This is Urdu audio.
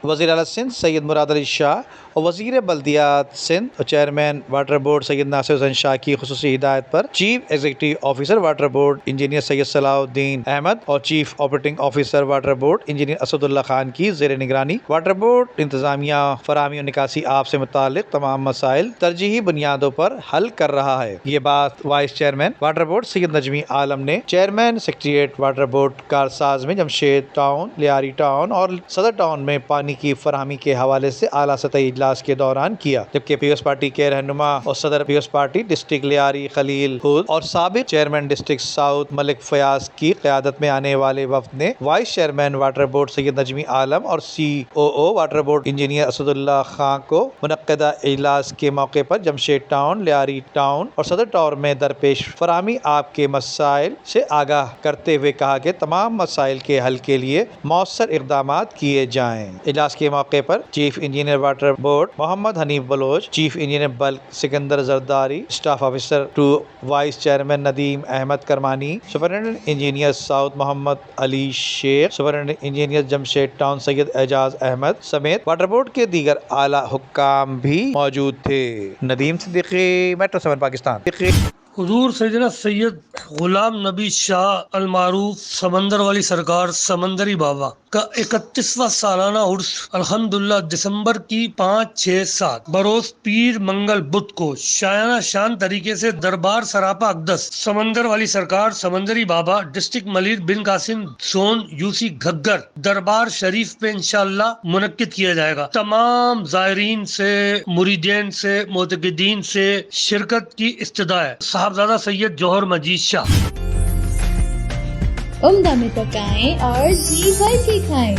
وزیر اعلیٰ سندھ سید مراد علی شاہ اور وزیر بلدیات سندھ اور chairman water board Syed Nasir Hussain Shah کی خصوصی ہدایت پر chief executive officer water board engineer Syed Salahuddin Ahmed اور chief operating officer water board engineer Asadullah Khan کی زیر نگرانی واٹر بورڈ انتظامیہ فراہمی اور نکاسی آب سے متعلق تمام مسائل ترجیحی بنیادوں پر حل کر رہا ہے۔ یہ بات voice chairman water board Syed Najmi عالم نے چیئرمین سیکریٹریٹ واٹر بورڈ کارساز میں جمشید ٹاؤن، لیاری ٹاؤن اور صدر ٹاؤن میں پانی کی فراہمی کے حوالے سے اعلیٰ سطحی اجلاس کے دوران کیا، جبکہ پیپلز پارٹی کے رہنما اور صدر Peoples Party district Lyari Khalil خود اور سابق chairman district south Malik Fayyaz کی قیادت میں آنے والے وفد نے vice chairman water board Syed Najmi Alam اور COO water board engineer Asadullah Khan کو منعقدہ اجلاس کے موقع پر جمشید ٹاؤن، لیاری ٹاؤن اور صدر ٹاؤن میں درپیش فراہمی آب کے مسائل سے آگاہ کرتے ہوئے کہا کہ تمام مسائل کے حل کے لیے مؤثر اقدامات کیے جائیں۔ اجلاس کے موقع پر chief engineer water board Muhammad Hanif Baloch, chief engineer bulk Sikandar Zardari, staff officer 2 vice chairman Nadeem Ahmed Kirmani, superintendent engineer south Muhammad Ali Sheikh, superintendent engineer Jamshed town Syed Ijaz Ahmed سمیت واٹر بورڈ کے دیگر اعلیٰ حکام بھی موجود تھے۔ ندیم صدیقی، میٹرو 7 پاکستان۔ حضور سیدنا سید غلام نبی شاہ المعروف سمندر والی سرکار سمندری بابا کا 31واں سالانہ عرس الحمدللہ دسمبر کی 5، 6، 7 بروز پیر منگل بدھ کو شایانہ شان طریقے سے دربار سراپا اقدس سمندر والی سرکار سمندری بابا ڈسٹرکٹ ملیر بن قاسم زون UC گھگر دربار شریف پہ انشاءاللہ منعقد کیا جائے گا۔ تمام زائرین سے، مریدین سے، معتقدین سے شرکت کی استدعا ہے۔ صاحبزادہ سید جوہر مجید شاہ۔ عمدہ میں پکائیں اور جی بھر کے کھائیں۔